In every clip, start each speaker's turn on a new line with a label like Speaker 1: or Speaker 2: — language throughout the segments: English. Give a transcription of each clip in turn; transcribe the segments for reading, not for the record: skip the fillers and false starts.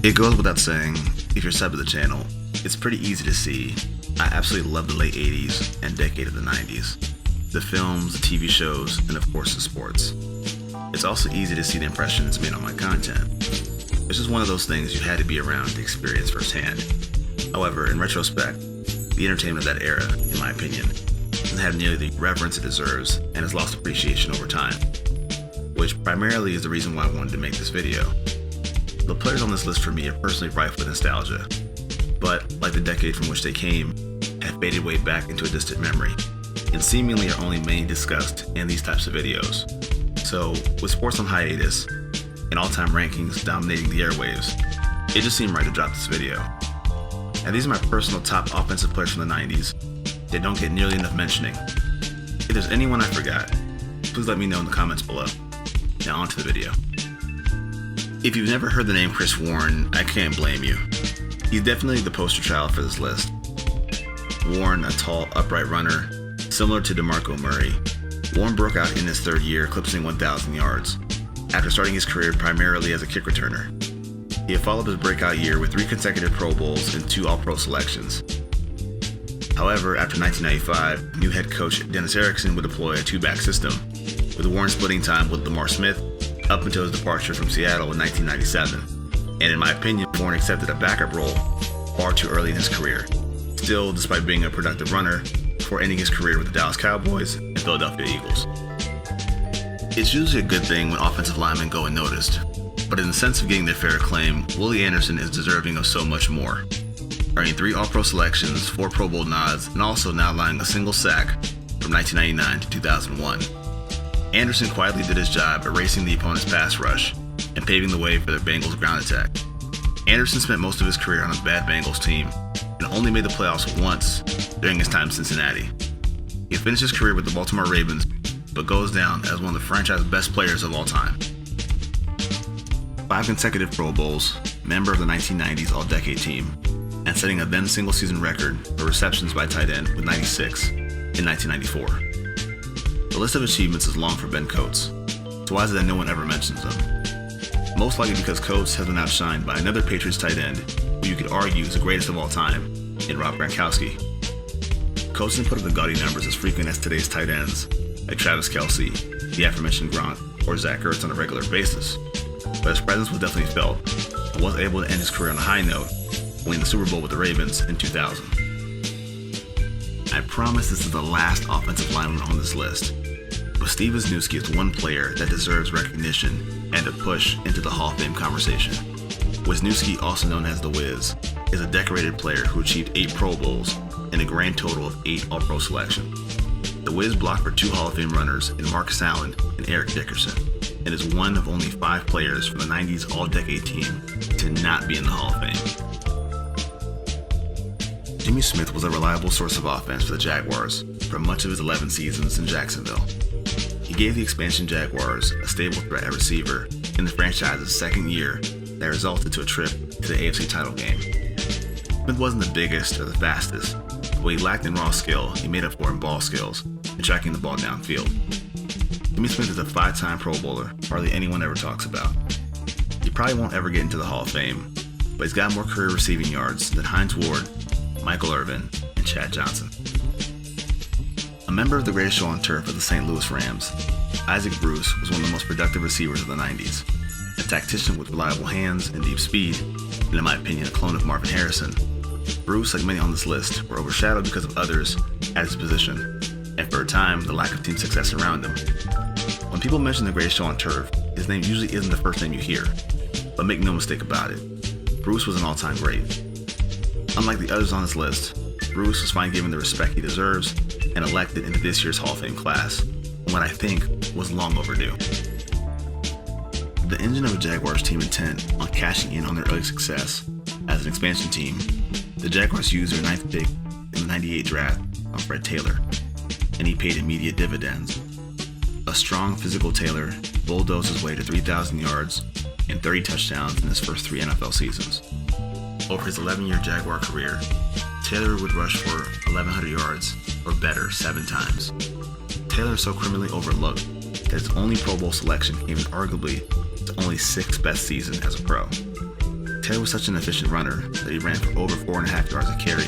Speaker 1: It goes without saying, if you're sub to the channel, it's pretty easy to see I absolutely love the late 80s and decade of the 90s. The films, the TV shows, and of course the sports. It's also easy to see the impressions made on my content. It's just one of those things you had to be around to experience firsthand. However, in retrospect, the entertainment of that era, in my opinion, doesn't have nearly the reverence it deserves and has lost appreciation over time, which primarily is the reason why I wanted to make this video. The players on this list for me are personally rife with nostalgia, but like the decade from which they came, have faded way back into a distant memory, and seemingly are only mainly discussed in these types of videos. So, with sports on hiatus, and all-time rankings dominating the airwaves, it just seemed right to drop this video. And these are my personal top offensive players from the 90s that don't get nearly enough mentioning. If there's anyone I forgot, please let me know in the comments below. Now on to the video. If you've never heard the name Chris Warren, I can't blame you. He's definitely the poster child for this list. Warren, a tall, upright runner, similar to DeMarco Murray, Warren broke out in his third year, eclipsing 1,000 yards, after starting his career primarily as a kick returner. He had followed his breakout year with 3 consecutive Pro Bowls and 2 All-Pro selections. However, after 1995, new head coach Dennis Erickson would deploy a 2-back system, with Warren splitting time with Lamar Smith up until his departure from Seattle in 1997. And in my opinion, Warren accepted a backup role far too early in his career. Still, despite being a productive runner, before ending his career with the Dallas Cowboys and Philadelphia Eagles. It's usually a good thing when offensive linemen go unnoticed, but in the sense of getting their fair acclaim, Willie Anderson is deserving of so much more, earning 3 All-Pro selections, 4 Pro Bowl nods, and also now allowing a single sack from 1999 to 2001. Anderson quietly did his job erasing the opponent's pass rush and paving the way for the Bengals' ground attack. Anderson spent most of his career on a bad Bengals team and only made the playoffs once during his time in Cincinnati. He finished his career with the Baltimore Ravens, but goes down as one of the franchise's best players of all time. 5 consecutive Pro Bowls, member of the 1990s All-Decade team, and setting a then single-season record for receptions by tight end with 96 in 1994. The list of achievements is long for Ben Coates, so why is it that no one ever mentions them? Most likely because Coates has been outshined by another Patriots tight end who you could argue is the greatest of all time, in Rob Gronkowski. Coates didn't put up the gaudy numbers as frequent as today's tight ends, like Travis Kelce, the aforementioned Gronk, or Zach Ertz on a regular basis, but his presence was definitely felt, and was able to end his career on a high note, winning the Super Bowl with the Ravens in 2000. I promise this is the last offensive lineman on this list, but Steve Wisniewski is one player that deserves recognition and a push into the Hall of Fame conversation. Wisniewski, also known as The Wiz, is a decorated player who achieved 8 Pro Bowls and a grand total of 8 All-Pro selections. The Wiz blocked for 2 Hall of Fame runners in Marcus Allen and Eric Dickerson, and is one of only 5 players from the 90s All-Decade team to not be in the Hall of Fame. Jimmy Smith was a reliable source of offense for the Jaguars for much of his 11 seasons in Jacksonville. He gave the expansion Jaguars a stable threat at receiver in the franchise's second year that resulted to a trip to the AFC title game. Smith wasn't the biggest or the fastest, but what he lacked in raw skill, he made up for in ball skills and tracking the ball downfield. Jimmy Smith is a 5-time Pro Bowler hardly anyone ever talks about. He probably won't ever get into the Hall of Fame, but he's got more career receiving yards than Hines Ward, Michael Irvin, and Chad Johnson. A member of the greatest show on turf of the St. Louis Rams, Isaac Bruce was one of the most productive receivers of the 90s. A tactician with reliable hands and deep speed, and in my opinion a clone of Marvin Harrison, Bruce, like many on this list, were overshadowed because of others at his position, and for a time, the lack of team success around him. When people mention the greatest show on turf, his name usually isn't the first name you hear, but make no mistake about it, Bruce was an all-time great. Unlike the others on this list, Bruce was finally given the respect he deserves and elected into this year's Hall of Fame class, what I think was long overdue. The engine of a Jaguars team intent on cashing in on their early success as an expansion team, the Jaguars used their 9th pick in the 98 draft on Fred Taylor, and he paid immediate dividends. A strong physical Taylor bulldozed his way to 3,000 yards and 30 touchdowns in his first 3 NFL seasons. Over his 11-year Jaguar career, Taylor would rush for 1,100 yards or better 7 times. Taylor is so criminally overlooked that his only Pro Bowl selection came in arguably his only 6th best season as a pro. Ted was such an efficient runner that he ran for over 4.5 yards a carry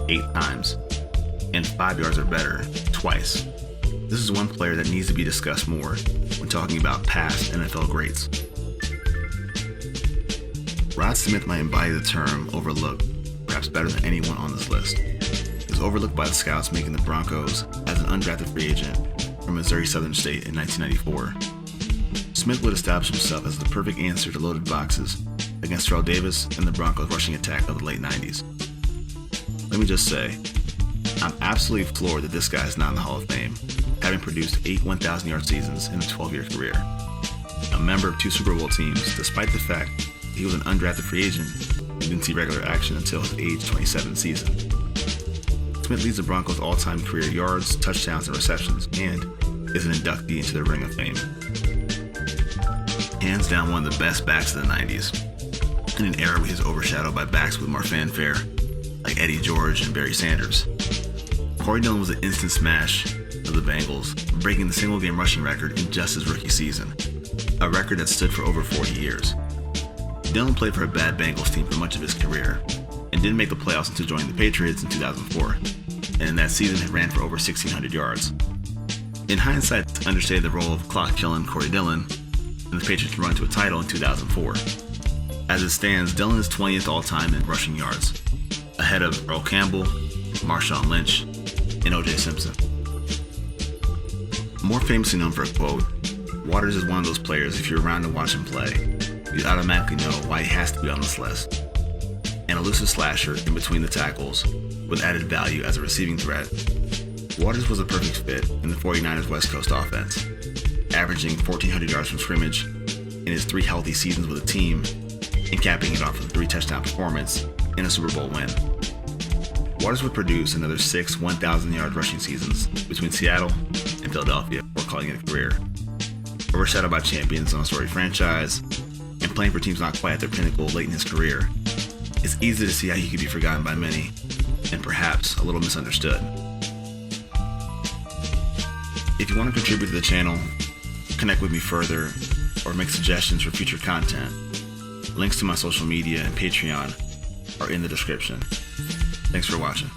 Speaker 1: 8 times, and 5 yards or better twice. This is one player that needs to be discussed more when talking about past NFL greats. Rod Smith might embody the term overlooked perhaps better than anyone on this list. He was overlooked by the scouts making the Broncos as an undrafted free agent from Missouri Southern State in 1994. Smith would establish himself as the perfect answer to loaded boxes against Terrell Davis and the Broncos' rushing attack of the late 90s. Let me just say, I'm absolutely floored that this guy is not in the Hall of Fame, having produced 8 1,000-yard seasons in a 12-year career. A member of 2 Super Bowl teams, despite the fact that he was an undrafted free agent and didn't see regular action until his age 27 season. Smith leads the Broncos' all-time career yards, touchdowns, and receptions, and is an inductee into the Ring of Fame. Hands down one of the best backs of the 90s, in an era where he was overshadowed by backs with more fanfare, like Eddie George and Barry Sanders. Corey Dillon was an instant smash of the Bengals, breaking the single-game rushing record in just his rookie season, a record that stood for over 40 years. Dillon played for a bad Bengals team for much of his career, and didn't make the playoffs until joining the Patriots in 2004, and in that season had ran for over 1,600 yards. In hindsight, to understand the role of clock-killing Corey Dillon and the Patriots' run to a title in 2004. As it stands, Dillon is 20th all-time in rushing yards, ahead of Earl Campbell, Marshawn Lynch, and O.J. Simpson. More famously known for a quote, Waters is one of those players, if you're around to watch him play, you automatically know why he has to be on this list. An elusive slasher in between the tackles with added value as a receiving threat, Waters was a perfect fit in the 49ers West Coast offense, averaging 1,400 yards from scrimmage in his 3 healthy seasons with the team, and capping it off with a 3-touchdown performance in a Super Bowl win. Waters would produce another 6 1,000-yard rushing seasons between Seattle and Philadelphia before calling it a career. Overshadowed by champions on a storied franchise, and playing for teams not quite at their pinnacle late in his career, it's easy to see how he could be forgotten by many, and perhaps a little misunderstood. If you want to contribute to the channel, connect with me further, or make suggestions for future content, links to my social media and Patreon are in the description. Thanks for watching.